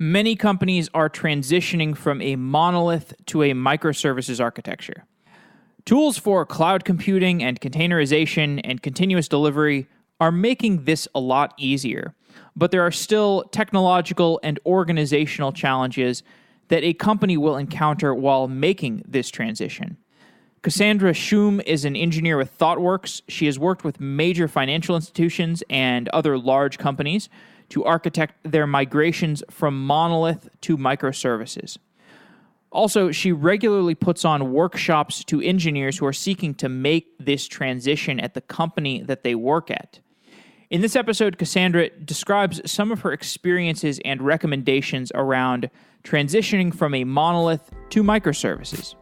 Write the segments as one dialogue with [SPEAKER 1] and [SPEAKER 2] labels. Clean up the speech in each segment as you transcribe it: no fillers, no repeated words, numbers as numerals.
[SPEAKER 1] Many companies are transitioning from a monolith to a microservices architecture. Tools for cloud computing and containerization and continuous delivery are making this a lot easier, but there are still technological and organizational challenges that a company will encounter while making this transition. Cassandra Shum is an engineer with ThoughtWorks. She has worked with major financial institutions and other large companies to architect their migrations from monolith to microservices. Also, she regularly puts on workshops to engineers who are seeking to make this transition at the company that they work at. In this episode, Cassandra describes some of her experiences and recommendations around transitioning from a monolith to microservices.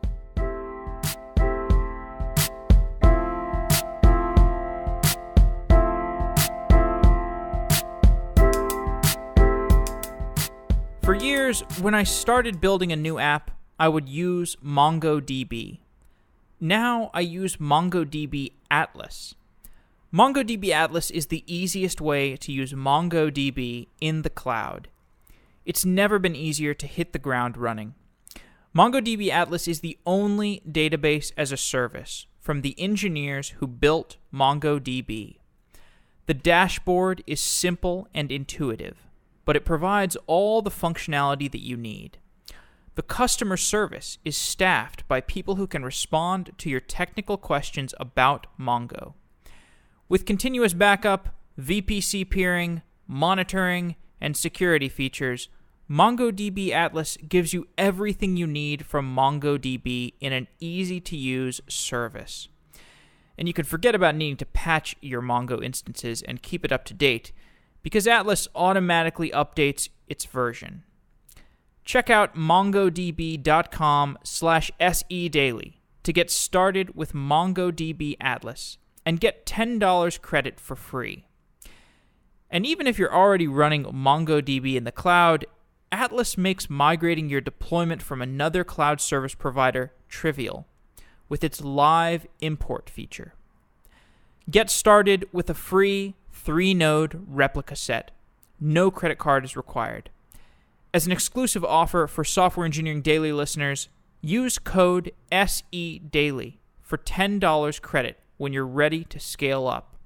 [SPEAKER 1] For years, when I started building a new app, I would use MongoDB. Now I use MongoDB Atlas. MongoDB Atlas is the easiest way to use MongoDB in the cloud. It's never been easier to hit the ground running. MongoDB Atlas is the only database as a service from the engineers who built MongoDB. The dashboard is simple and intuitive, but it provides all the functionality that you need. The customer service is staffed by people who can respond to your technical questions about Mongo. With continuous backup, VPC peering, monitoring, and security features, MongoDB Atlas gives you everything you need from MongoDB in an easy-to-use service. And you can forget about needing to patch your Mongo instances and keep it up to date, because Atlas automatically updates its version. Check out mongodb.com/sedaily to get started with MongoDB Atlas and get $10 credit for free. And even if you're already running MongoDB in the cloud, Atlas makes migrating your deployment from another cloud service provider trivial with its live import feature. Get started with a free 3-node replica set. No credit card is required. As an exclusive offer for Software Engineering Daily listeners, use code SEDAILY for $10 credit when you're ready to scale up.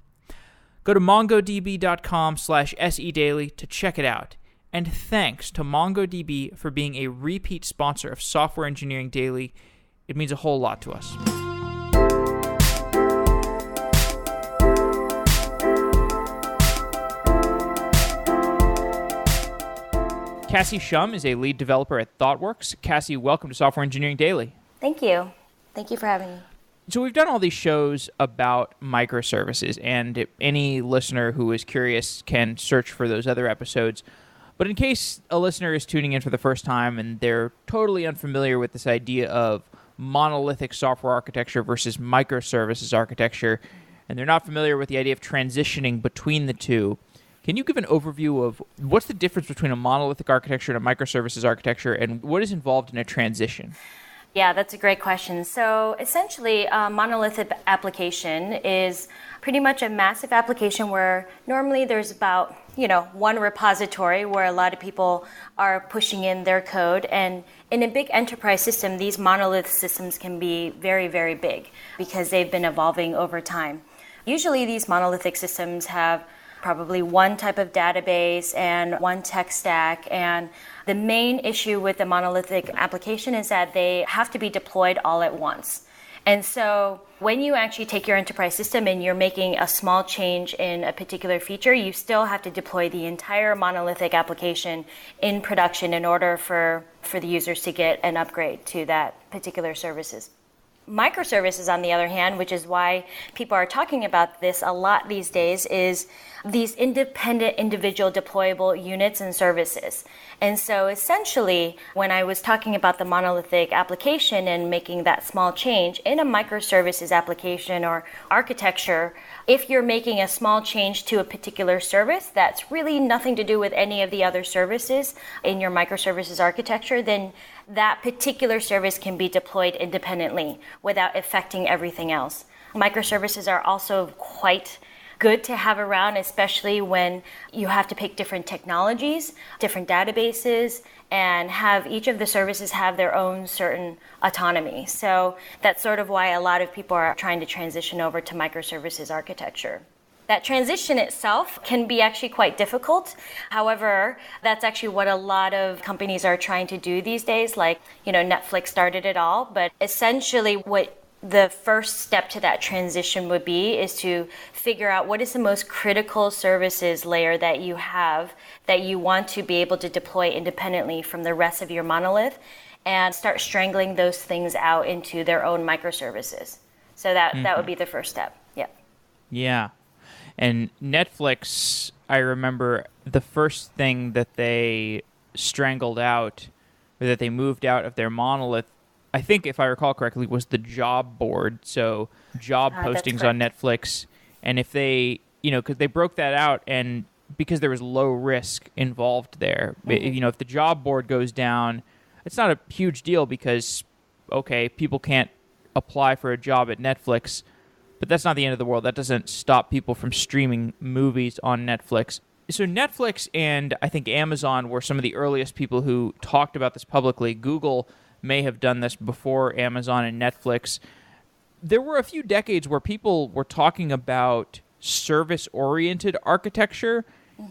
[SPEAKER 1] Go to mongodb.com/sedaily to check it out. And thanks to MongoDB for being a repeat sponsor of Software Engineering Daily. It means a whole lot to us. Cassie Shum is a lead developer at ThoughtWorks. Cassie, welcome to Software Engineering Daily.
[SPEAKER 2] Thank you. Thank you for having me.
[SPEAKER 1] So we've done all these shows about microservices, and any listener who is curious can search for those other episodes. But in case a listener is tuning in for the first time and they're totally unfamiliar with this idea of monolithic software architecture versus microservices architecture, and they're not familiar with the idea of transitioning between the two, can you give an overview of what's the difference between a monolithic architecture and a microservices architecture, and what is involved in a transition?
[SPEAKER 2] Yeah, that's a great question. So essentially, a monolithic application is pretty much a massive application where normally there's about, one repository where a lot of people are pushing in their code. And in a big enterprise system, these monolith systems can be very, very big because they've been evolving over time. Usually these monolithic systems have probably one type of database and one tech stack. And the main issue with the monolithic application is that they have to be deployed all at once. And so when you actually take your enterprise system and you're making a small change in a particular feature, you still have to deploy the entire monolithic application in production in order for the users to get an upgrade to that particular services. Microservices, on the other hand, which is why people are talking about this a lot these days, is these independent, individual deployable units and services. And so essentially, when I was talking about the monolithic application and making that small change in a microservices application or architecture, if you're making a small change to a particular service that's really nothing to do with any of the other services in your microservices architecture, then that particular service can be deployed independently without affecting everything else. Microservices are also quite good to have around, especially when you have to pick different technologies, different databases, and have each of the services have their own certain autonomy. So that's sort of why a lot of people are trying to transition over to microservices architecture. That transition itself can be actually quite difficult. However, that's actually what a lot of companies are trying to do these days. Like, Netflix started it all. But essentially what the first step to that transition would be is to figure out what is the most critical services layer that you have that you want to be able to deploy independently from the rest of your monolith, and start strangling those things out into their own microservices. So that would be the first step. Yeah.
[SPEAKER 1] Yeah. And Netflix, I remember the first thing that they strangled out, or that they moved out of their monolith, I think, if I recall correctly, was the job board. So job postings on Netflix. And if they, because they broke that out, and because there was low risk involved there, if the job board goes down, it's not a huge deal because, okay, people can't apply for a job at Netflix, but that's not the end of the world. That doesn't stop people from streaming movies on Netflix. So Netflix and I think Amazon were some of the earliest people who talked about this publicly. Google may have done this before Amazon and Netflix. There were a few decades where people were talking about service-oriented architecture,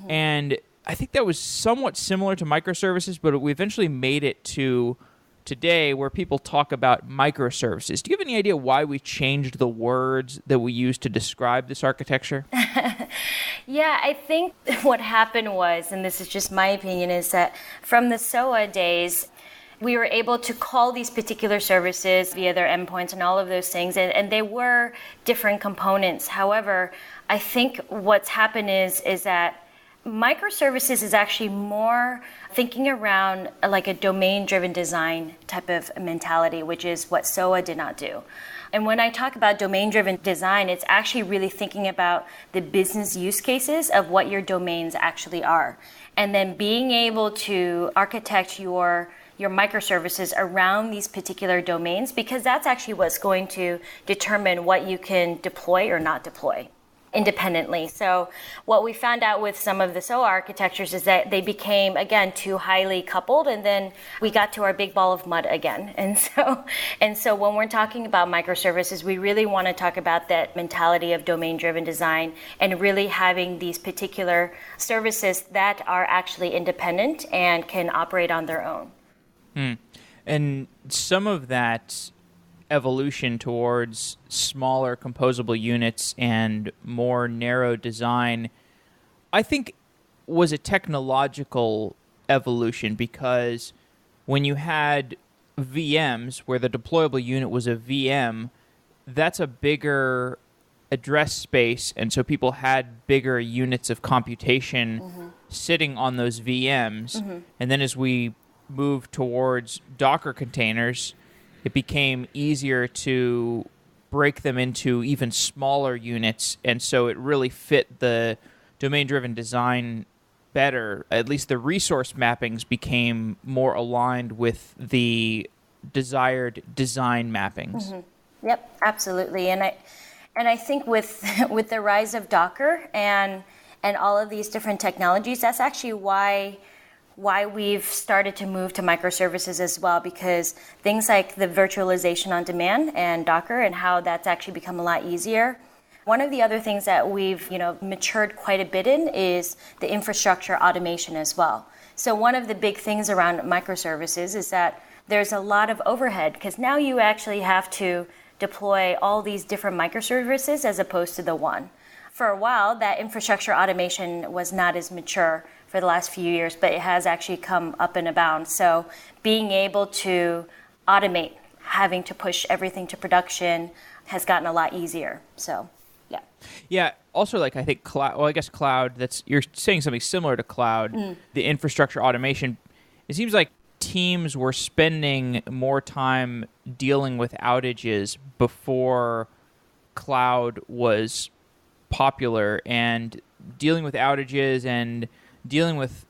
[SPEAKER 1] and I think that was somewhat similar to microservices, but we eventually made it to today where people talk about microservices. Do you have any idea why we changed the words that we use to describe this architecture?
[SPEAKER 2] Yeah, I think what happened was, and this is just my opinion, is that from the SOA days, we were able to call these particular services via their endpoints and all of those things, and they were different components. However, I think what's happened is that microservices is actually more thinking around like a domain-driven design type of mentality, which is what SOA did not do. And when I talk about domain-driven design, it's actually really thinking about the business use cases of what your domains actually are. And then being able to architect your microservices around these particular domains, because that's actually what's going to determine what you can deploy or not deploy independently. So what we found out with some of the SOA architectures is that they became, again, too highly coupled, and then we got to our big ball of mud again. And so when we're talking about microservices, we really want to talk about that mentality of domain-driven design and really having these particular services that are actually independent and can operate on their own.
[SPEAKER 1] And some of that evolution towards smaller composable units and more narrow design, I think, was a technological evolution, because when you had VMs where the deployable unit was a VM, that's a bigger address space, and so people had bigger units of computation sitting on those VMs. And then as we moved towards Docker containers, it became easier to break them into even smaller units, and so it really fit the domain-driven design better. At least the resource mappings became more aligned with the desired design mappings.
[SPEAKER 2] Yep, absolutely. And I think with the rise of Docker and all of these different technologies, that's actually why we've started to move to microservices as well, because things like the virtualization on demand and Docker and how that's actually become a lot easier. One of the other things that we've matured quite a bit in is the infrastructure automation as well. So one of the big things around microservices is that there's a lot of overhead, because now you actually have to deploy all these different microservices as opposed to the one. For a while, that infrastructure automation was not as mature for the last few years, but it has actually come up and abound. So being able to automate, having to push everything to production has gotten a lot easier. So, yeah.
[SPEAKER 1] Yeah. Also, I think cloud. Well, I guess cloud. You're saying something similar to cloud. The infrastructure automation. It seems like teams were spending more time dealing with outages before cloud was popular, and dealing with outages and dealing with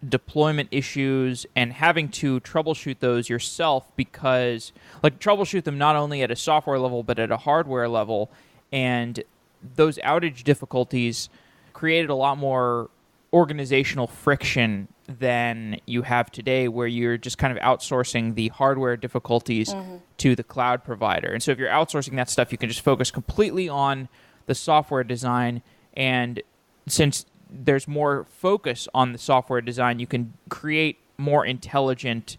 [SPEAKER 1] deployment issues and having to troubleshoot those yourself, because troubleshoot them not only at a software level but at a hardware level. And those outage difficulties created a lot more organizational friction than you have today, where you're just kind of outsourcing the hardware difficulties to the cloud provider. And so if you're outsourcing that stuff, you can just focus completely on the software design. And since there's more focus on the software design, you can create more intelligent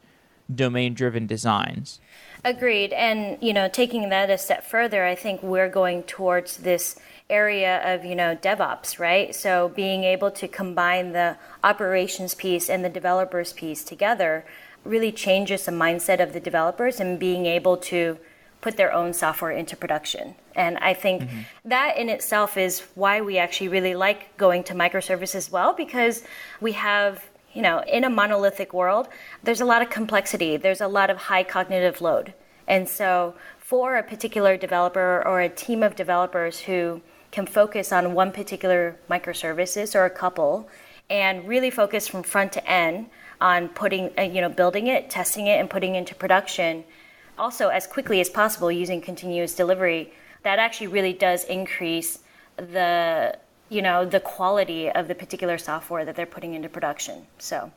[SPEAKER 1] domain-driven designs.
[SPEAKER 2] Agreed. And, taking that a step further, I think we're going towards this area of, DevOps, right? So being able to combine the operations piece and the developers piece together really changes the mindset of the developers and being able to put their own software into production. And I think that in itself is why we actually really like going to microservices as well, because we have, in a monolithic world, there's a lot of complexity. There's a lot of high cognitive load. And so for a particular developer or a team of developers who can focus on one particular microservices or a couple and really focus from front to end on putting, building it, testing it, and putting it into production, also as quickly as possible using continuous delivery, that actually really does increase the quality of the particular software that they're putting into production. So,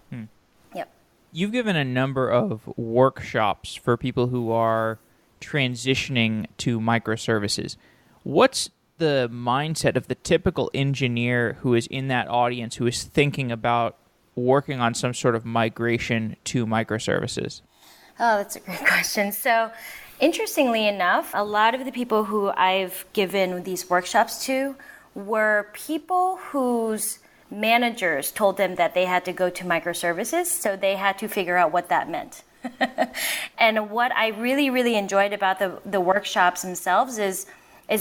[SPEAKER 2] yep.
[SPEAKER 1] You've given a number of workshops for people who are transitioning to microservices. What's the mindset of the typical engineer who is in that audience, who is thinking about working on some sort of migration to microservices?
[SPEAKER 2] Oh, that's a great question. So, interestingly enough, a lot of the people who I've given these workshops to were people whose managers told them that they had to go to microservices, so they had to figure out what that meant. And what I really, really enjoyed about the workshops themselves is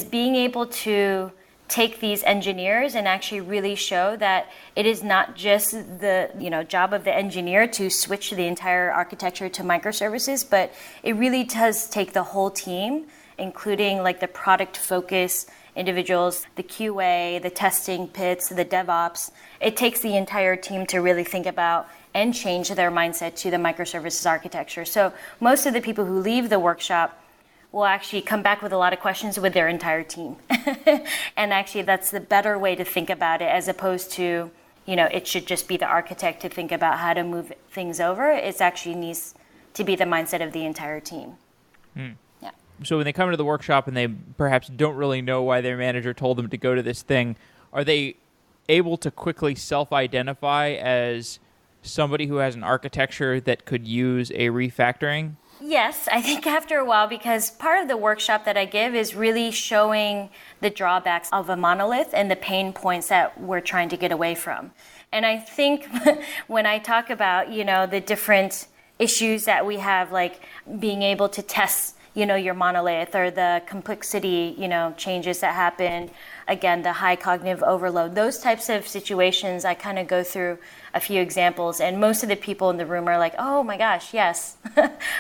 [SPEAKER 2] being able to take these engineers and actually really show that it is not just the job of the engineer to switch the entire architecture to microservices, but it really does take the whole team, including like the product focus individuals, the QA, the testing pits, the DevOps. It takes the entire team to really think about and change their mindset to the microservices architecture. So most of the people who leave the workshop will actually come back with a lot of questions with their entire team. And actually that's the better way to think about it, as opposed to, it should just be the architect to think about how to move things over. It actually needs to be the mindset of the entire team. Yeah.
[SPEAKER 1] So when they come to the workshop and they perhaps don't really know why their manager told them to go to this thing, are they able to quickly self-identify as somebody who has an architecture that could use a refactoring?
[SPEAKER 2] Yes, I think after a while, because part of the workshop that I give is really showing the drawbacks of a monolith and the pain points that we're trying to get away from. And I think when I talk about, the different issues that we have, like being able to test, your monolith, or the complexity, changes that happen, again, the high cognitive overload, those types of situations, I kind of go through a few examples, and most of the people in the room are like, oh my gosh, yes,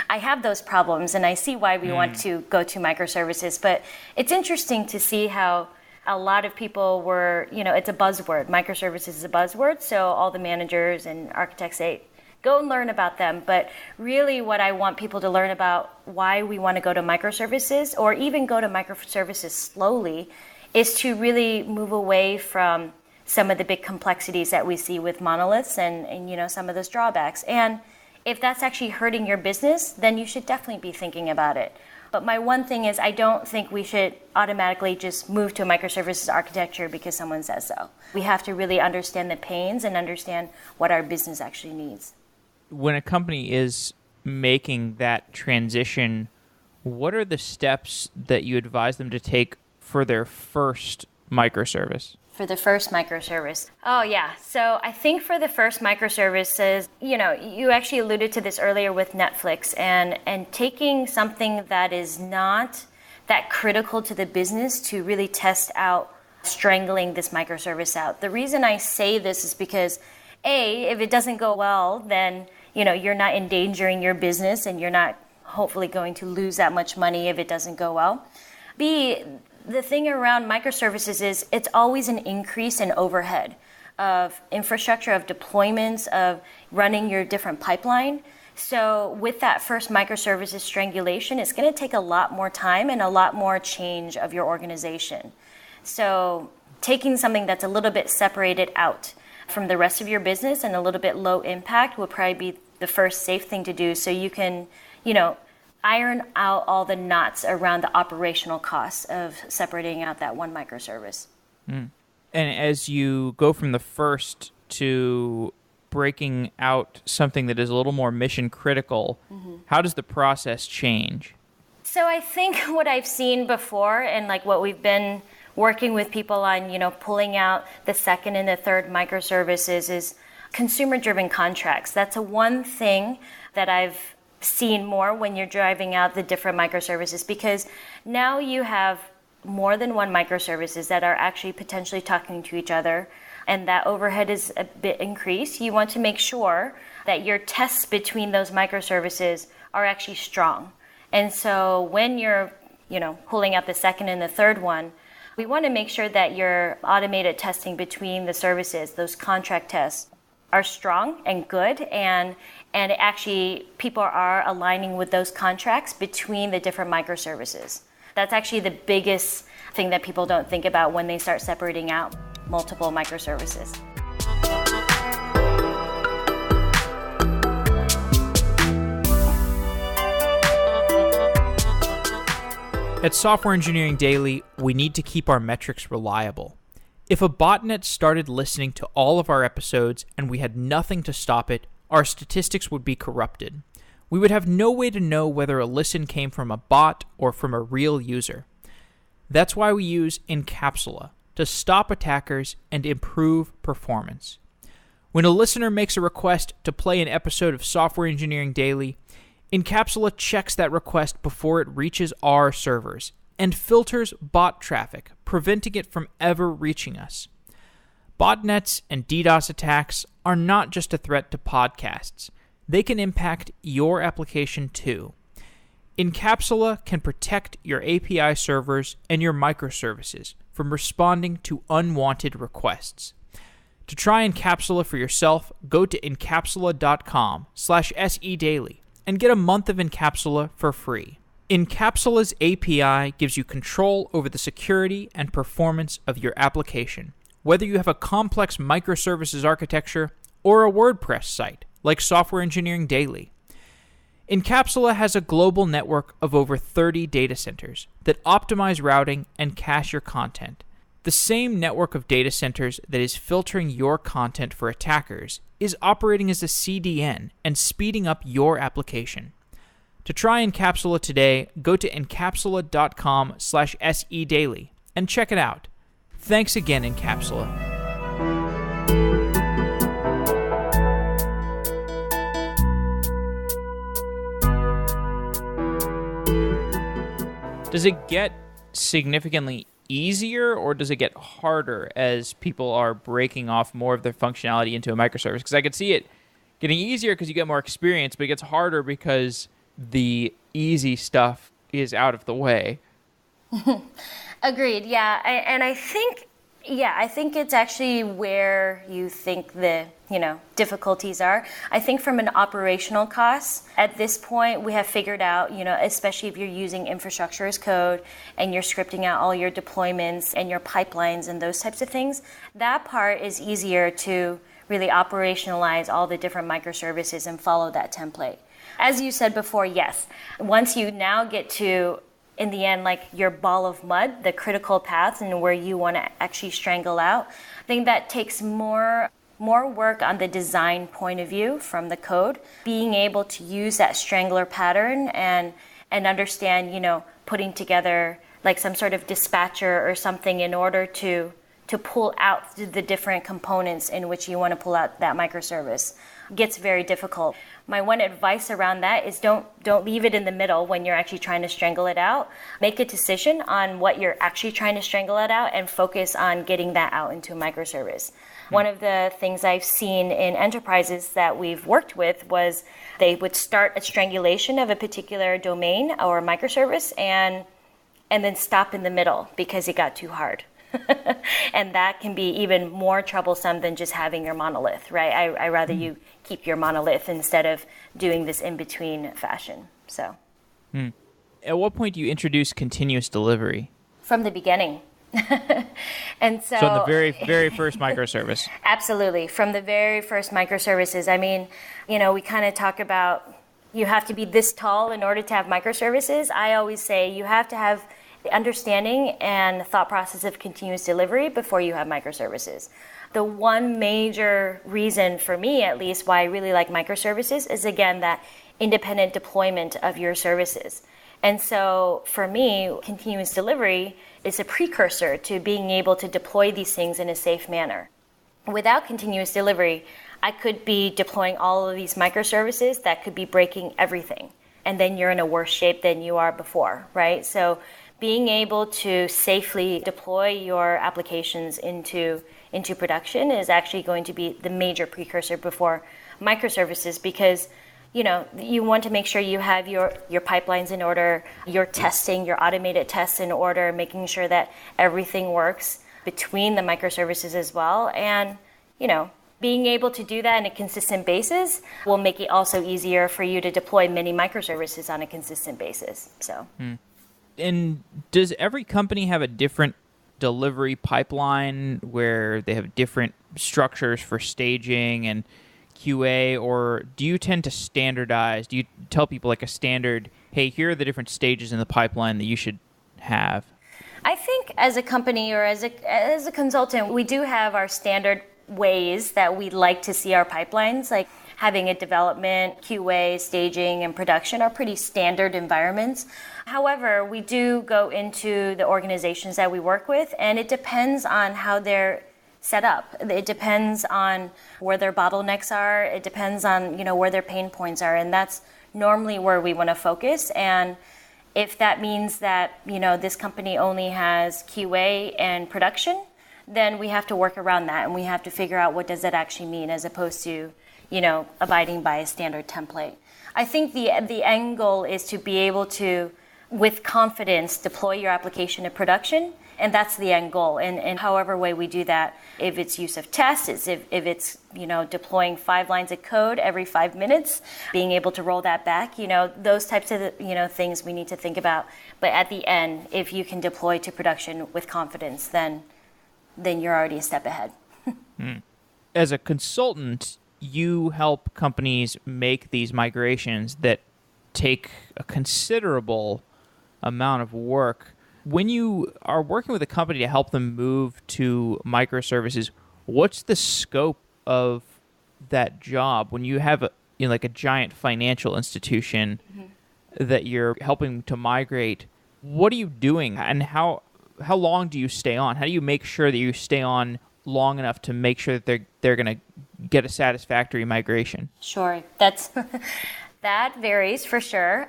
[SPEAKER 2] I have those problems, and I see why we want to go to microservices. But it's interesting to see how a lot of people were, it's a buzzword. Microservices is a buzzword, so all the managers and architects say, go and learn about them. But really what I want people to learn about why we want to go to microservices, or even go to microservices slowly, is to really move away from some of the big complexities that we see with monoliths and some of those drawbacks. And if that's actually hurting your business, then you should definitely be thinking about it. But my one thing is, I don't think we should automatically just move to a microservices architecture because someone says so. We have to really understand the pains and understand what our business actually needs.
[SPEAKER 1] When a company is making that transition, what are the steps that you advise them to take for their first microservice?
[SPEAKER 2] For the first microservice. Oh, yeah. So I think for the first microservices, you actually alluded to this earlier with Netflix, and taking something that is not that critical to the business to really test out strangling this microservice out. The reason I say this is because, A, if it doesn't go well, then you're not endangering your business, and you're not hopefully going to lose that much money if it doesn't go well. B, the thing around microservices is it's always an increase in overhead of infrastructure, of deployments, of running your different pipeline. So with that first microservices strangulation, it's going to take a lot more time and a lot more change of your organization. So taking something that's a little bit separated out from the rest of your business and a little bit low impact would probably be the first safe thing to do, so you can, iron out all the knots around the operational costs of separating out that one microservice.
[SPEAKER 1] And as you go from the first to breaking out something that is a little more mission critical, how does the process change?
[SPEAKER 2] So I think what I've seen before and like what we've been working with people on, pulling out the second and the third microservices is consumer-driven contracts. That's one thing that I've seen more when you're driving out the different microservices, because now you have more than one microservices that are actually potentially talking to each other, and that overhead is a bit increased. You want to make sure that your tests between those microservices are actually strong. And so when you're, pulling out the second and the third one, we want to make sure that your automated testing between the services, those contract tests, are strong and good, and actually people are aligning with those contracts between the different microservices. That's actually the biggest thing that people don't think about when they start separating out multiple microservices.
[SPEAKER 1] At Software Engineering Daily, we need to keep our metrics reliable. If a botnet started listening to all of our episodes and we had nothing to stop it, our statistics would be corrupted. We would have no way to know whether a listen came from a bot or from a real user. That's why we use Incapsula to stop attackers and improve performance. When a listener makes a request to play an episode of Software Engineering Daily, Incapsula checks that request before it reaches our servers and filters bot traffic, preventing it from ever reaching us. Botnets and DDoS attacks are not just a threat to podcasts. They can impact your application too. Incapsula can protect your API servers and your microservices from responding to unwanted requests. To try Incapsula for yourself, go to incapsula.com/sedaily and get a month of Incapsula for free. Incapsula's API gives you control over the security and performance of your application, whether you have a complex microservices architecture or a WordPress site like Software Engineering Daily. Incapsula has a global network of over 30 data centers that optimize routing and cache your content. The same network of data centers that is filtering your content for attackers is operating as a CDN and speeding up your application. To try Incapsula today, go to incapsula.com/sedaily and check it out. Thanks again, Incapsula. Does it get significantly easier, or does it get harder as people are breaking off more of their functionality into a microservice? Because I could see it getting easier because you get more experience, but it gets harder because the easy stuff is out of the way.
[SPEAKER 2] Agreed. Yeah. I think it's actually where you think the, difficulties are. I think from an operational cost, at this point, we have figured out, especially if you're using infrastructure as code and you're scripting out all your deployments and your pipelines and those types of things, that part is easier to really operationalize all the different microservices and follow that template. As you said before, yes, once you now get to, in the end, like your ball of mud, the critical paths and where you want to actually strangle out, I think that takes more work on the design point of view from the code, being able to use that strangler pattern and understand, putting together like some sort of dispatcher or something in order to pull out the different components in which you want to pull out that microservice. It gets very difficult. My one advice around that is don't leave it in the middle when you're actually trying to strangle it out. Make a decision on what you're actually trying to strangle it out and focus on getting that out into a microservice. One of the things I've seen in enterprises that we've worked with was they would start a strangulation of a particular domain or microservice and then stop in the middle because it got too hard. And that can be even more troublesome than just having your monolith, right? I rather you keep your monolith instead of doing this in-between fashion. So,
[SPEAKER 1] At what point do you introduce continuous delivery?
[SPEAKER 2] From the beginning. And so
[SPEAKER 1] So the very, very first microservice.
[SPEAKER 2] absolutely. From the very first microservices, I mean, we kind of talk about you have to be this tall in order to have microservices. I always say you have to have the understanding and thought process of continuous delivery before you have microservices. The one major reason for me, at least, why I really like microservices is, again, that independent deployment of your services. And so for me, continuous delivery is a precursor to being able to deploy these things in a safe manner. Without continuous delivery, I could be deploying all of these microservices that could be breaking everything. And then you're in a worse shape than you are before, right? So being able to safely deploy your applications into production is actually going to be the major precursor before microservices, because you want to make sure you have your pipelines in order, your testing, your automated tests in order, making sure that everything works between the microservices as well. And, being able to do that on a consistent basis will make it also easier for you to deploy many microservices on a consistent basis. So.
[SPEAKER 1] And does every company have a different delivery pipeline where they have different structures for staging and QA, or do you tend to standardize? Do you tell people like a standard, hey, here are the different stages in the pipeline that you should have?
[SPEAKER 2] I think as a company or as a consultant, we do have our standard ways that we like to see our pipelines, like having a development, QA, staging, and production are pretty standard environments. However, we do go into the organizations that we work with, and it depends on how they're set up. It depends on where their bottlenecks are. It depends on, where their pain points are, and that's normally where we want to focus. And if that means that, this company only has QA and production, then we have to work around that, and we have to figure out what does that actually mean, as opposed to, abiding by a standard template. I think the end goal is to be able to, with confidence, deploy your application to production, and that's the end goal. And however way we do that, if it's use of tests, if it's deploying 5 lines of code every 5 minutes, being able to roll that back, those types of things we need to think about. But at the end, if you can deploy to production with confidence, then you're already a step ahead.
[SPEAKER 1] As a consultant, you help companies make these migrations that take a considerable amount of work. When you are working with a company to help them move to microservices, what's the scope of that job? When you have like a giant financial institution that you're helping to migrate, what are you doing, and how long do you stay on? How do you make sure that you stay on long enough to make sure that they're going to get a satisfactory migration?
[SPEAKER 2] Sure, that varies for sure.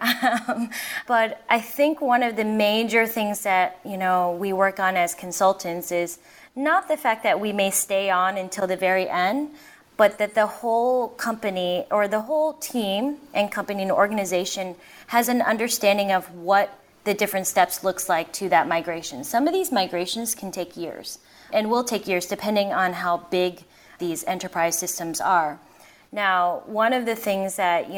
[SPEAKER 2] But I think one of the major things that, we work on as consultants is not the fact that we may stay on until the very end, but that the whole company or the whole team and company and organization has an understanding of what the different steps looks like to that migration. Some of these migrations can take years and will take years depending on how big these enterprise systems are. Now, one of the things that,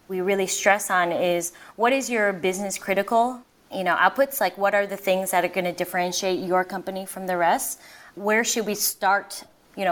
[SPEAKER 2] we really stress on is what is your business critical, outputs, like what are the things that are going to differentiate your company from the rest? Where should we start,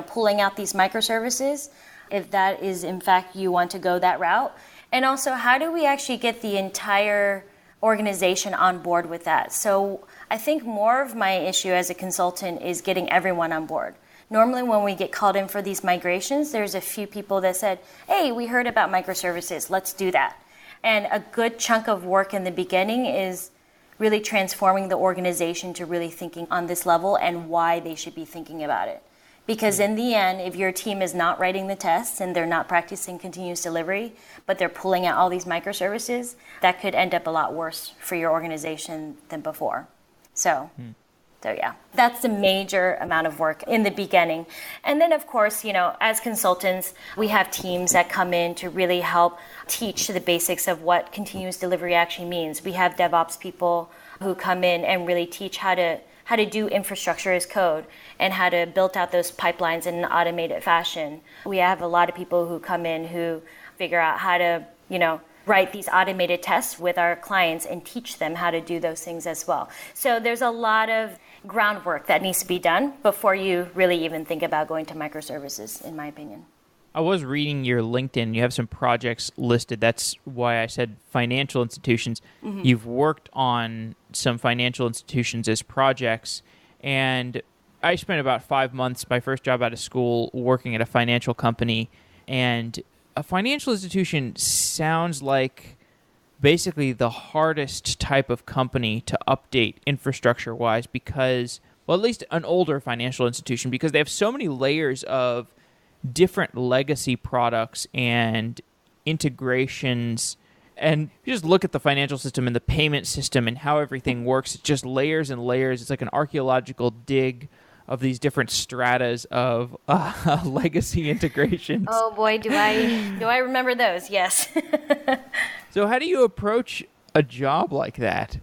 [SPEAKER 2] pulling out these microservices if that is in fact you want to go that route? And also, how do we actually get the entire organization on board with that? So I think more of my issue as a consultant is getting everyone on board. Normally when we get called in for these migrations, there's a few people that said, hey, we heard about microservices, let's do that. And a good chunk of work in the beginning is really transforming the organization to really thinking on this level and why they should be thinking about it. Because in the end, if your team is not writing the tests and they're not practicing continuous delivery, but they're pulling out all these microservices, that could end up a lot worse for your organization than before. So yeah, that's the major amount of work in the beginning. And then, of course, as consultants, we have teams that come in to really help teach the basics of what continuous delivery actually means. We have DevOps people who come in and really teach how to do infrastructure as code and how to build out those pipelines in an automated fashion. We have a lot of people who come in who figure out how to, write these automated tests with our clients and teach them how to do those things as well. So there's a lot of groundwork that needs to be done before you really even think about going to microservices, in my opinion.
[SPEAKER 1] I was reading your LinkedIn. You have some projects listed. That's why I said financial institutions. Mm-hmm. You've worked on some financial institutions as projects. And I spent about 5 months, my first job out of school, working at a financial company. And a financial institution sounds like basically the hardest type of company to update infrastructure-wise because, well, at least an older financial institution, because they have so many layers of different legacy products and integrations. And you just look at the financial system and the payment system and how everything works. It's just layers and layers. It's like an archaeological dig of these different stratas of legacy integrations.
[SPEAKER 2] Oh boy, do I remember those? Yes.
[SPEAKER 1] So how do you approach a job like that?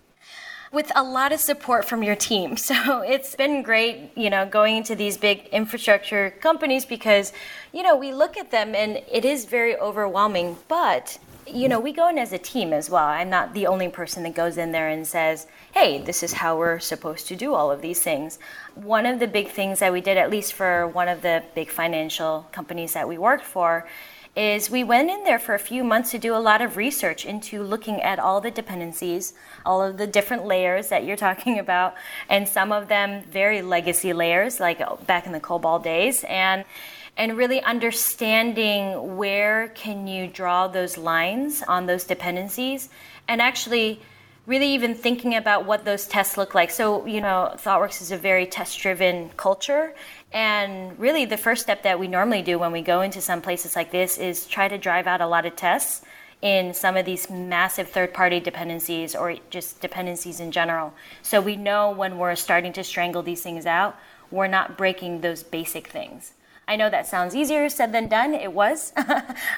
[SPEAKER 2] With a lot of support from your team. So it's been great, going into these big infrastructure companies because, we look at them and it is very overwhelming, but we go in as a team as well. I'm not the only person that goes in there and says, hey, this is how we're supposed to do all of these things. One of the big things that we did, at least for one of the big financial companies that we worked for, is we went in there for a few months to do a lot of research into looking at all the dependencies, all of the different layers that you're talking about, and some of them very legacy layers, like back in the COBOL days, and really understanding where can you draw those lines on those dependencies, and actually really even thinking about what those tests look like. So, ThoughtWorks is a very test-driven culture. And really the first step that we normally do when we go into some places like this is try to drive out a lot of tests in some of these massive third-party dependencies or just dependencies in general. So we know when we're starting to strangle these things out, we're not breaking those basic things. I know that sounds easier said than done. It was.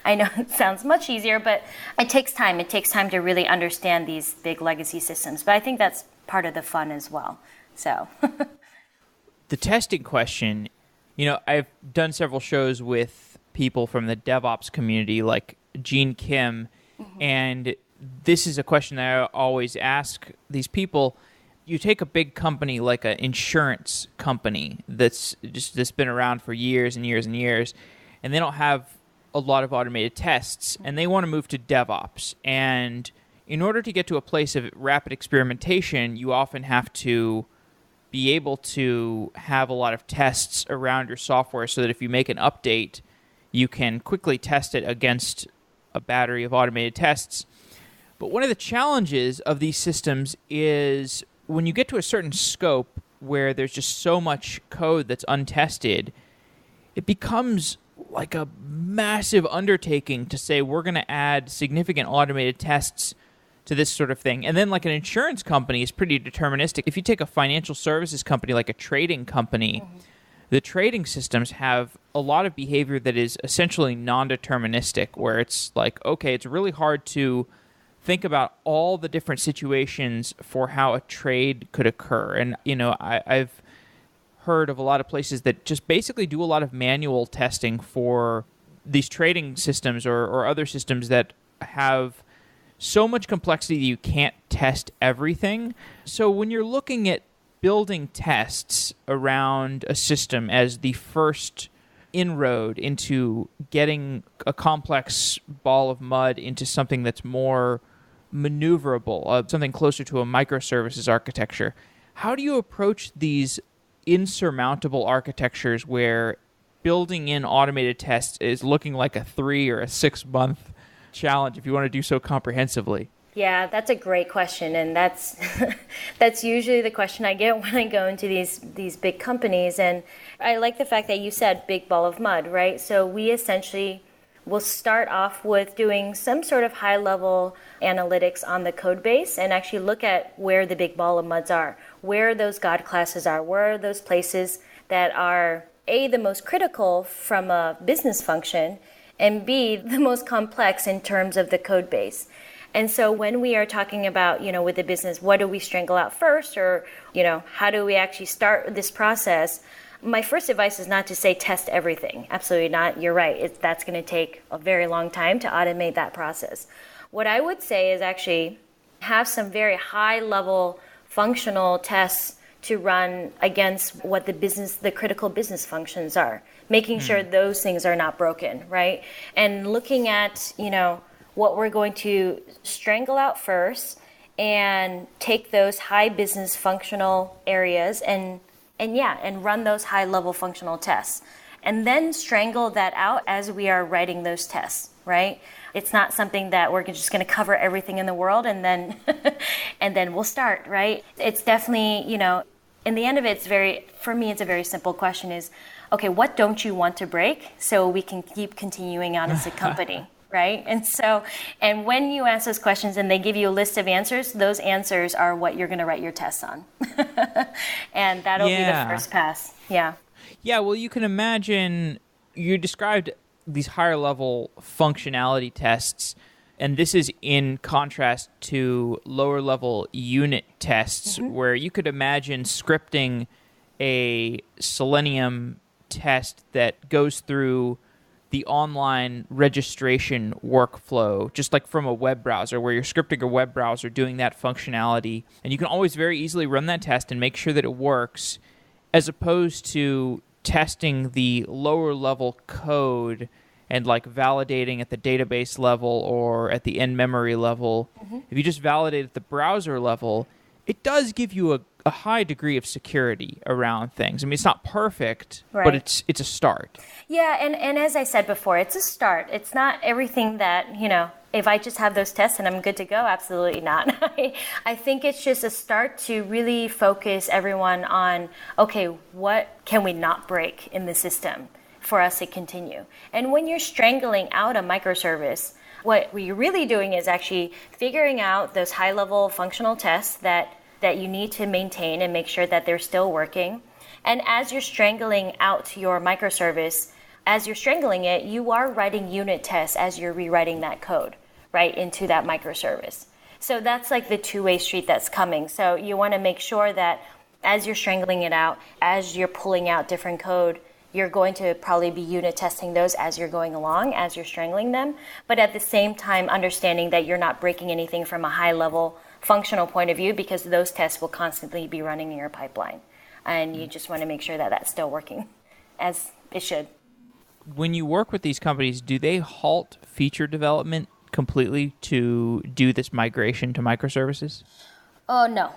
[SPEAKER 2] I know it sounds much easier, but it takes time. It takes time to really understand these big legacy systems. But I think that's part of the fun as well. So
[SPEAKER 1] the testing question, I've done several shows with people from the DevOps community like Gene Kim, mm-hmm. and this is a question that I always ask these people. You take a big company like an insurance company that's been around for years and years and years, and they don't have a lot of automated tests, and they want to move to DevOps. And in order to get to a place of rapid experimentation, you often have to be able to have a lot of tests around your software so that if you make an update, you can quickly test it against a battery of automated tests. But one of the challenges of these systems is when you get to a certain scope where there's just so much code that's untested, it becomes like a massive undertaking to say we're going to add significant automated tests to this sort of thing. And then like an insurance company is pretty deterministic. If you take a financial services company like a trading company, mm-hmm. the trading systems have a lot of behavior that is essentially non-deterministic, where it's like, okay, it's really hard to think about all the different situations for how a trade could occur. And, I've heard of a lot of places that just basically do a lot of manual testing for these trading systems or other systems that have so much complexity that you can't test everything. So when you're looking at building tests around a system as the first inroad into getting a complex ball of mud into something that's more maneuverable, something closer to a microservices architecture, how do you approach these insurmountable architectures where building in automated tests is looking like a 3 or a 6 month challenge if you want to do so comprehensively?
[SPEAKER 2] Yeah, that's a great question, and that's that's usually the question I get when I go into these big companies. And I like the fact that you said big ball of mud, right? So we essentially will start off with doing some sort of high-level analytics on the code base and actually look at where the big ball of muds are, where those God classes are, where are those places that are A, the most critical from a business function, and B, the most complex in terms of the code base. And so when we are talking about, with the business, what do we strangle out first, or, how do we actually start this process? My first advice is not to say test everything. Absolutely not. You're right. That's going to take a very long time to automate that process. What I would say is actually have some very high level functional tests to run against what the critical business functions are, making sure those things are not broken, right? And looking at, what we're going to strangle out first and take those high business functional areas and run those high level functional tests. And then strangle that out as we are writing those tests, right? It's not something that we're just going to cover everything in the world and then and then we'll start, right? It's definitely, in the end of it, for me, it's a very simple question is, okay, what don't you want to break so we can keep continuing on as a company, right? And when you ask those questions and they give you a list of answers, those answers are what you're going to write your tests on. And that'll be the first pass. Yeah.
[SPEAKER 1] Yeah, well, you can imagine, you described these higher level functionality tests, and this is in contrast to lower level unit tests, where you could imagine scripting a Selenium test that goes through the online registration workflow, just like from a web browser, where you're scripting a web browser doing that functionality, and you can always very easily run that test and make sure that it works, as opposed to testing the lower level code and like validating at the database level or at the in-memory level. If you just validate at the browser level, it does give you a high degree of security around things. I mean, it's not perfect, but it's a start.
[SPEAKER 2] Yeah, and as I said before, it's a start. It's not everything that, if I just have those tests and I'm good to go, absolutely not. I think it's just a start to really focus everyone on, okay, what can we not break in the system for us to continue? And when you're strangling out a microservice, what you're really doing is actually figuring out those high-level functional tests that you need to maintain and make sure that they're still working. And as you're strangling out your microservice, as you're strangling it, you are writing unit tests as you're rewriting that code, right, into that microservice. So that's like the two-way street that's coming. So you want to make sure that as you're strangling it out, as you're pulling out different code, you're going to probably be unit testing those as you're going along, as you're strangling them. But at the same time, understanding that you're not breaking anything from a high-level functional point of view, because those tests will constantly be running in your pipeline. And you just want to make sure that that's still working as it should.
[SPEAKER 1] When you work with these companies, do they halt feature development completely to do this migration to microservices?
[SPEAKER 2] Oh, no.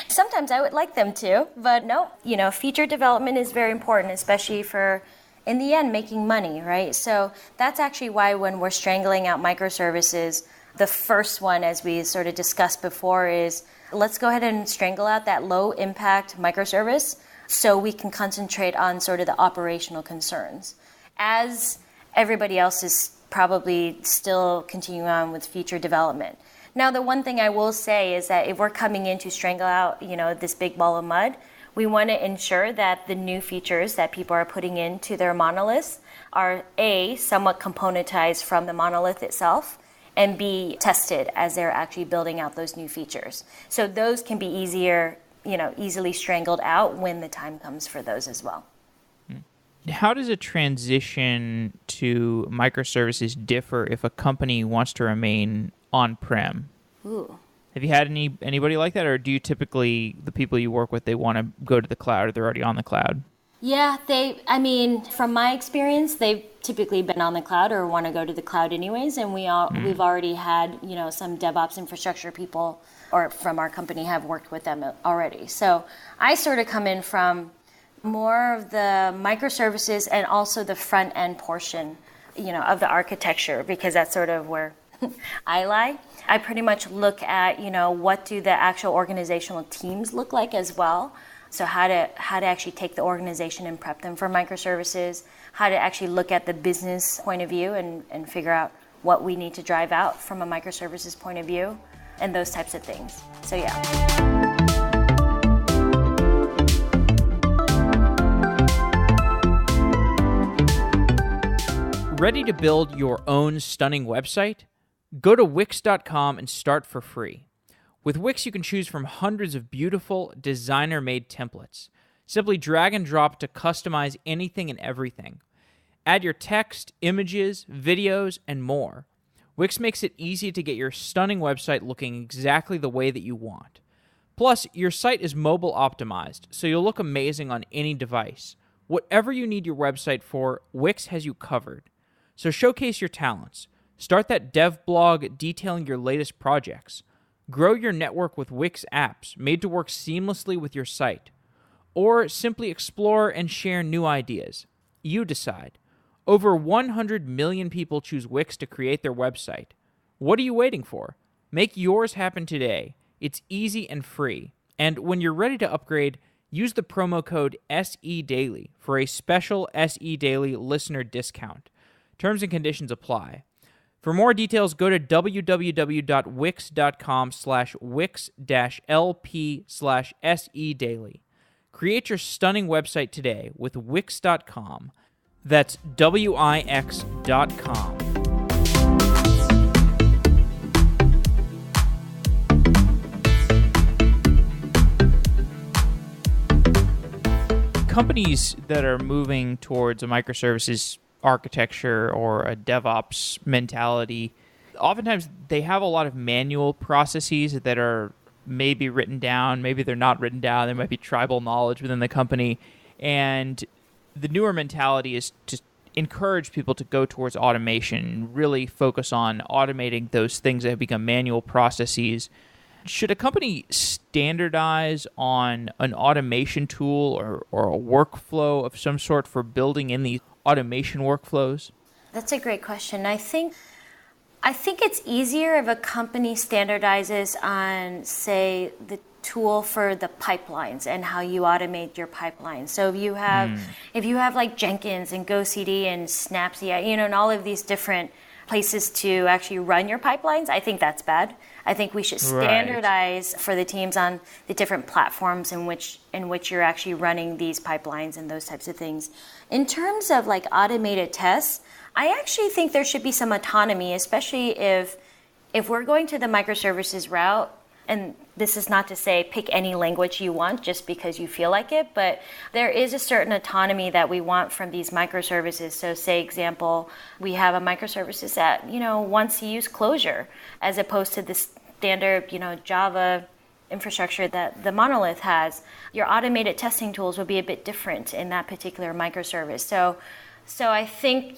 [SPEAKER 2] Sometimes I would like them to, but no. Feature development is very important, especially for, in the end, making money, right? So that's actually why when we're strangling out microservices, the first one, as we sort of discussed before, is let's go ahead and strangle out that low-impact microservice so we can concentrate on sort of the operational concerns. As everybody else is probably still continuing on with feature development. Now, the one thing I will say is that if we're coming in to strangle out, this big ball of mud, we want to ensure that the new features that people are putting into their monoliths are A, somewhat componentized from the monolith itself, and B, tested as they're actually building out those new features. So those can be easily strangled out when the time comes for those as well.
[SPEAKER 1] How does a transition to microservices differ if a company wants to remain on-prem?
[SPEAKER 2] Ooh.
[SPEAKER 1] Have you had anybody like that, or do you typically, the people you work with, they want to go to the cloud, or they're already on the cloud?
[SPEAKER 2] Yeah, from my experience, they've typically been on the cloud or want to go to the cloud anyways, and we've already had, some DevOps infrastructure people or from our company have worked with them already. So I sort of come in from more of the microservices and also the front end portion, of the architecture, because that's sort of where I lie. I pretty much look at, what do the actual organizational teams look like as well. So how to actually take the organization and prep them for microservices, how to actually look at the business point of view and figure out what we need to drive out from a microservices point of view, and those types of things. So yeah.
[SPEAKER 1] Ready to build your own stunning website? Go to Wix.com and start for free. With Wix, you can choose from hundreds of beautiful, designer-made templates. Simply drag and drop to customize anything and everything. Add your text, images, videos, and more. Wix makes it easy to get your stunning website looking exactly the way that you want. Plus, your site is mobile optimized, so you'll look amazing on any device. Whatever you need your website for, Wix has you covered. So showcase your talents. Start that dev blog detailing your latest projects. Grow your network with Wix apps made to work seamlessly with your site. Or simply explore and share new ideas. You decide. Over 100 million people choose Wix to create their website. What are you waiting for? Make yours happen today. It's easy and free. And when you're ready to upgrade, use the promo code SEDaily for a special SE Daily listener discount. Terms and conditions apply. For more details, go to www.wix.com/wix-lp/SEDaily. Create your stunning website today with Wix.com. That's Wix.com. Companies that are moving towards a microservices architecture or a DevOps mentality, oftentimes they have a lot of manual processes that are maybe written down, maybe they're not written down, there might be tribal knowledge within the company, and the newer mentality is to encourage people to go towards automation and really focus on automating those things that have become manual processes. Should a company standardize on an automation tool or a workflow of some sort for building in these automation workflows?
[SPEAKER 2] That's a great question. I think it's easier if a company standardizes on, say, the tool for the pipelines and how you automate your pipelines. So if you have like Jenkins and GoCD and Snapseed, and all of these different places to actually run your pipelines, I think that's bad. I think we should standardize for the teams on the different platforms in which you're actually running these pipelines and those types of things. In terms of like automated tests, I actually think there should be some autonomy, especially if we're going to the microservices route. And this is not to say pick any language you want just because you feel like it, but there is a certain autonomy that we want from these microservices. So say example, we have a microservices that, wants to use Clojure as opposed to the standard, Java infrastructure that the monolith has. Your automated testing tools would be a bit different in that particular microservice. So I think,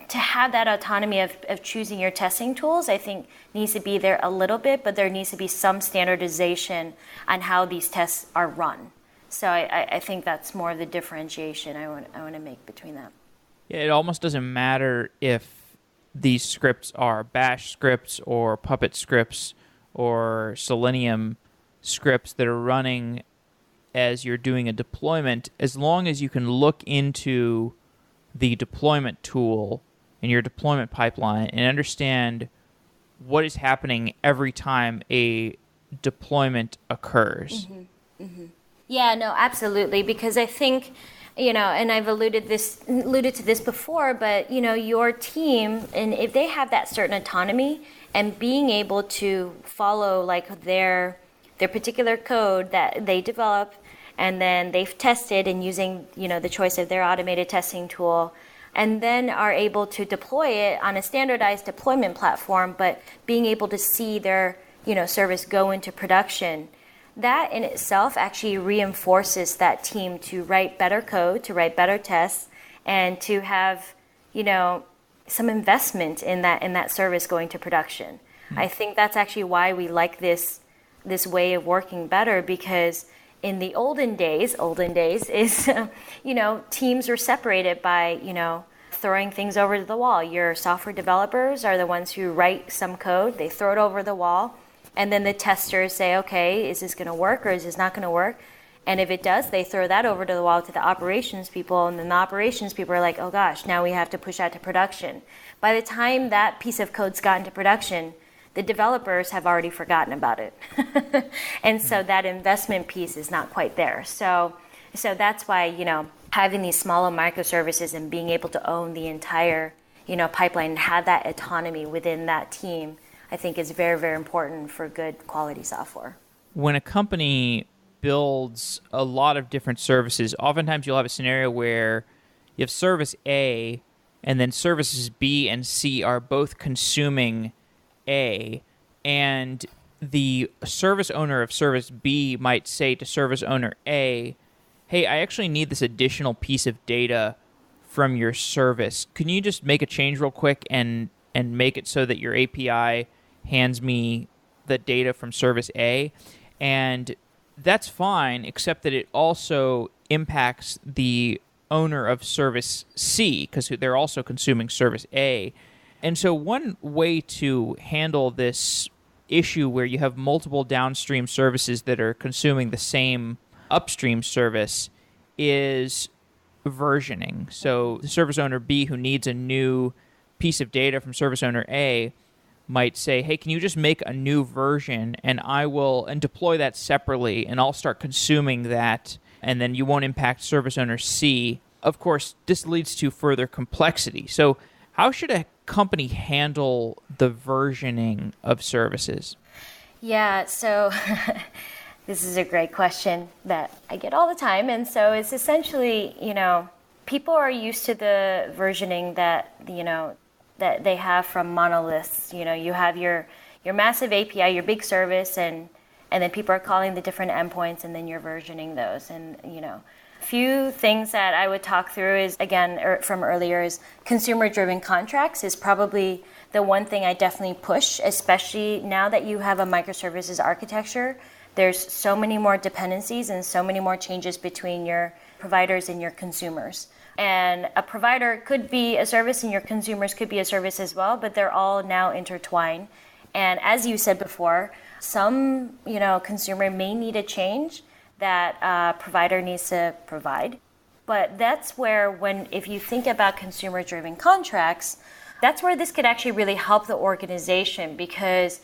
[SPEAKER 2] to have that autonomy of choosing your testing tools, I think needs to be there a little bit, but there needs to be some standardization on how these tests are run. So I think that's more of the differentiation I want to make between that.
[SPEAKER 1] Yeah, it almost doesn't matter if these scripts are Bash scripts or Puppet scripts or Selenium scripts that are running as you're doing a deployment, as long as you can look into the deployment tool in your deployment pipeline and understand what is happening every time a deployment occurs.
[SPEAKER 2] Mm-hmm. Mm-hmm. Yeah, no, absolutely. Because I think, and I've alluded to this before, but, your team, and if they have that certain autonomy and being able to follow like their particular code that they develop and then they've tested and using, the choice of their automated testing tool, and then are able to deploy it on a standardized deployment platform, but being able to see their, service go into production, that in itself actually reinforces that team to write better code, to write better tests, and to have, some investment in that service going to production. Mm-hmm. I think that's actually why we like this way of working better, because in the olden days is, teams were separated by, throwing things over to the wall. Your software developers are the ones who write some code, they throw it over the wall, and then the testers say, okay, is this going to work or is this not going to work? And if it does, they throw that over to the wall to the operations people, and then the operations people are like, oh gosh, now we have to push that to production. By the time that piece of code's gotten to production, the developers have already forgotten about it. And so that investment piece is not quite there. So that's why, having these smaller microservices and being able to own the entire, pipeline and have that autonomy within that team, I think is very, very important for good quality software.
[SPEAKER 1] When a company builds a lot of different services, oftentimes you'll have a scenario where you have service A and then services B and C are both consuming A, and the service owner of service B might say to service owner A, hey, I actually need this additional piece of data from your service. Can you just make a change real quick and make it so that your API hands me the data from service A? And that's fine, except that it also impacts the owner of service C because they're also consuming service A. And so one way to handle this issue where you have multiple downstream services that are consuming the same upstream service is versioning. So the service owner B who needs a new piece of data from service owner A might say, hey, can you just make a new version and deploy that separately, and I'll start consuming that, and then you won't impact service owner C. Of course, this leads to further complexity. So how should a company handle the versioning of services?
[SPEAKER 2] Yeah, so this is a great question that I get all the time. And so it's essentially, people are used to the versioning that they have from monoliths. You have your massive API, your big service, and then people are calling the different endpoints, and then you're versioning those. And, few things that I would talk through is, again, from earlier, is consumer-driven contracts is probably the one thing I definitely push, especially now that you have a microservices architecture. There's so many more dependencies and so many more changes between your providers and your consumers. And a provider could be a service and your consumers could be a service as well, but they're all now intertwined. And as you said before, some consumer may need a change that a provider needs to provide. But that's where if you think about consumer-driven contracts, that's where this could actually really help the organization, because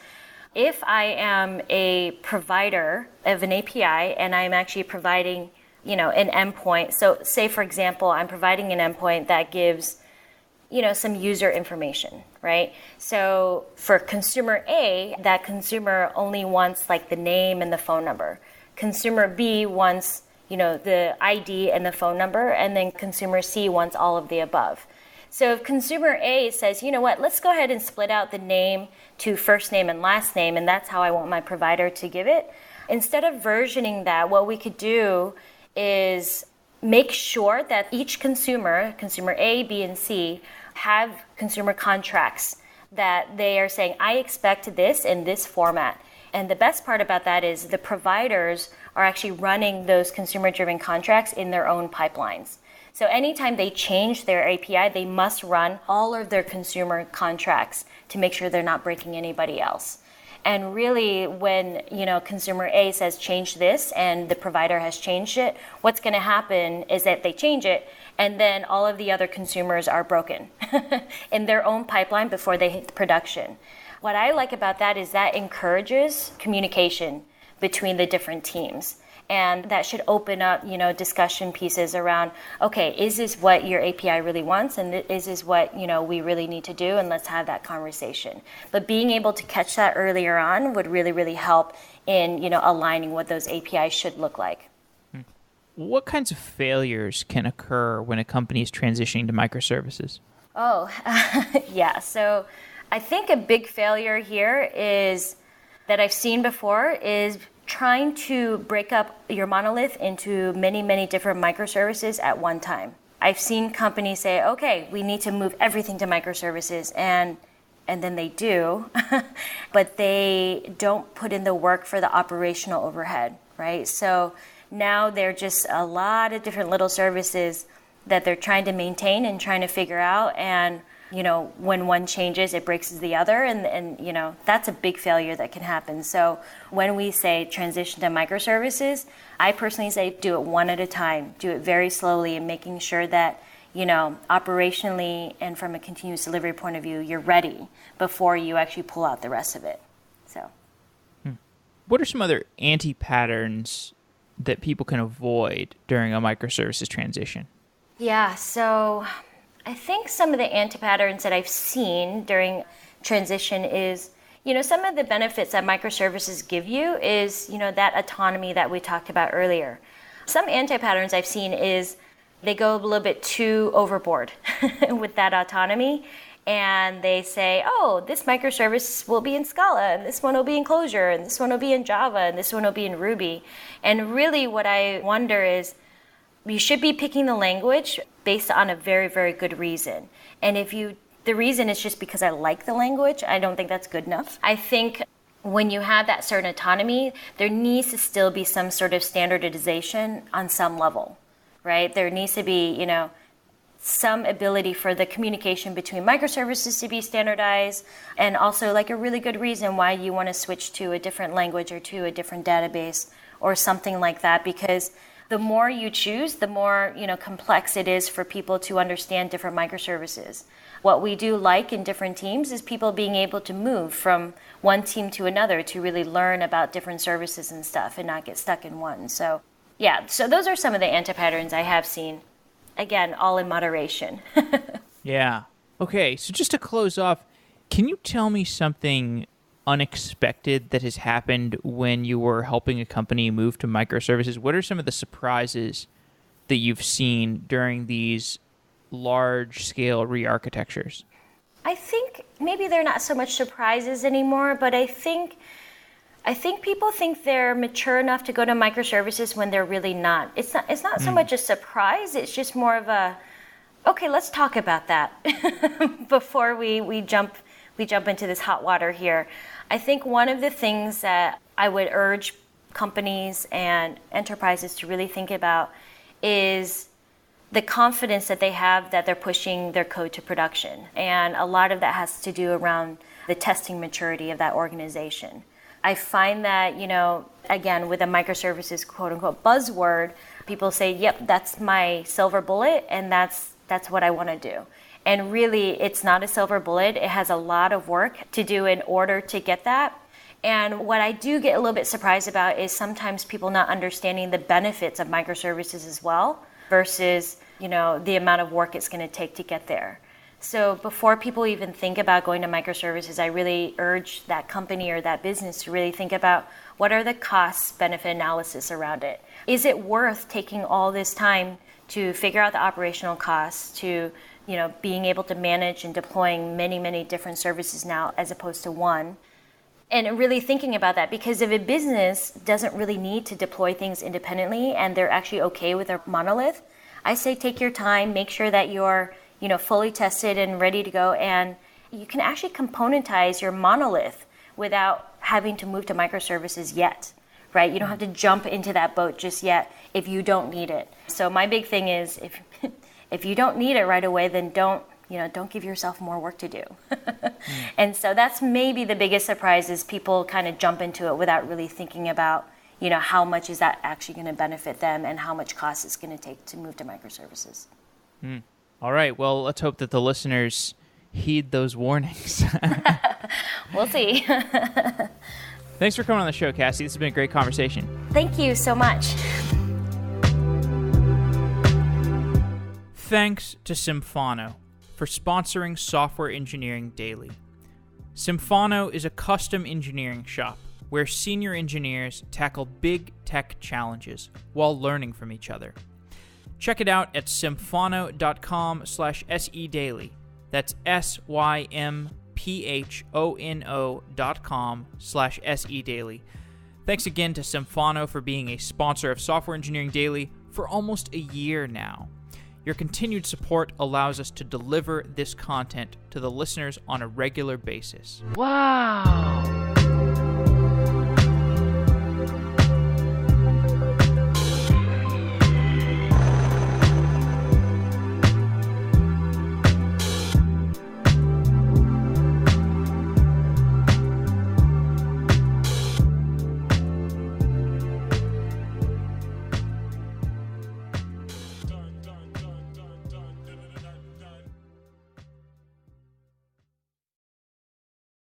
[SPEAKER 2] if I am a provider of an API and I'm actually providing an endpoint. So say, for example, I'm providing an endpoint that gives, some user information, right? So for consumer A, that consumer only wants like the name and the phone number. Consumer B wants, the ID and the phone number, and then consumer C wants all of the above. So if consumer A says, you know what, let's go ahead and split out the name to first name and last name, and that's how I want my provider to give it. Instead of versioning that, what we could do is make sure that each consumer A, B, and C, have consumer contracts that they are saying, I expect this in this format. And the best part about that is the providers are actually running those consumer-driven contracts in their own pipelines. So anytime they change their API, they must run all of their consumer contracts to make sure they're not breaking anybody else. And really, when consumer A says change this and the provider has changed it, what's going to happen is that they change it, and then all of the other consumers are broken in their own pipeline before they hit production. What I like about that is that encourages communication between the different teams. And that should open up, discussion pieces around, okay, is this what your API really wants? And is this what, we really need to do? And let's have that conversation. But being able to catch that earlier on would really, really help in, aligning what those APIs should look like.
[SPEAKER 1] What kinds of failures can occur when a company is transitioning to microservices?
[SPEAKER 2] Oh, yeah. So I think a big failure here is that I've seen before is trying to break up your monolith into many, many different microservices at one time. I've seen companies say, okay, we need to move everything to microservices, and then they do, but they don't put in the work for the operational overhead, right? So now they're just a lot of different little services that they're trying to maintain and trying to figure out, and when one changes, it breaks the other, and that's a big failure that can happen. So when we say transition to microservices, I personally say do it one at a time, do it very slowly, and making sure that, operationally and from a continuous delivery point of view, you're ready before you actually pull out the rest of it. So,
[SPEAKER 1] what are some other anti-patterns that people can avoid during a microservices transition?
[SPEAKER 2] Yeah, so I think some of the antipatterns that I've seen during transition is, some of the benefits that microservices give you is, that autonomy that we talked about earlier. Some antipatterns I've seen is they go a little bit too overboard with that autonomy. And they say, oh, this microservice will be in Scala, and this one will be in Clojure, and this one will be in Java, and this one will be in Ruby. And really what I wonder is, you should be picking the language based on a very, very good reason. And if the reason is just because I like the language, I don't think that's good enough. I think when you have that certain autonomy, there needs to still be some sort of standardization on some level, right? There needs to be, some ability for the communication between microservices to be standardized, and also like a really good reason why you want to switch to a different language or to a different database or something like that, because the more you choose, the more complex it is for people to understand different microservices. What we do like in different teams is people being able to move from one team to another to really learn about different services and stuff and not get stuck in one. So those are some of the antipatterns I have seen. Again, all in moderation.
[SPEAKER 1] Yeah. Okay, so just to close off, can you tell me something unexpected that has happened when you were helping a company move to microservices? What are some of the surprises that you've seen during these large-scale re-architectures?
[SPEAKER 2] I think maybe they're not so much surprises anymore, but I think people think they're mature enough to go to microservices when they're really not. It's not so much a surprise, it's just more of a, okay, let's talk about that before we jump into this hot water here. I think one of the things that I would urge companies and enterprises to really think about is the confidence that they have that they're pushing their code to production. And a lot of that has to do around the testing maturity of that organization. I find that, again, with a microservices quote-unquote buzzword, people say, yep, that's my silver bullet, and that's what I want to do. And really, it's not a silver bullet. It has a lot of work to do in order to get that. And what I do get a little bit surprised about is sometimes people not understanding the benefits of microservices as well versus, the amount of work it's going to take to get there. So before people even think about going to microservices, I really urge that company or that business to really think about what are the cost-benefit analysis around it. Is it worth taking all this time to figure out the operational costs, to being able to manage and deploying many, many different services now as opposed to one? And really thinking about that, because if a business doesn't really need to deploy things independently and they're actually okay with their monolith, I say take your time, make sure that you're fully tested and ready to go, and you can actually componentize your monolith without having to move to microservices yet, right? You don't have to jump into that boat just yet if you don't need it. So my big thing is if you don't need it right away, then don't give yourself more work to do. And so that's maybe the biggest surprise is people kind of jump into it without really thinking about, how much is that actually going to benefit them and how much cost it's going to take to move to microservices.
[SPEAKER 1] All right. Well, let's hope that the listeners heed those warnings.
[SPEAKER 2] We'll see.
[SPEAKER 1] Thanks for coming on the show, Cassie. This has been a great conversation.
[SPEAKER 2] Thank you so much.
[SPEAKER 1] Thanks to Symphono for sponsoring Software Engineering Daily. Symphono is a custom engineering shop where senior engineers tackle big tech challenges while learning from each other. Check it out at symphono.com/sedaily. That's symphono.com/sedaily. Thanks again to Symphono for being a sponsor of Software Engineering Daily for almost a year now. Your continued support allows us to deliver this content to the listeners on a regular basis.
[SPEAKER 3] Wow!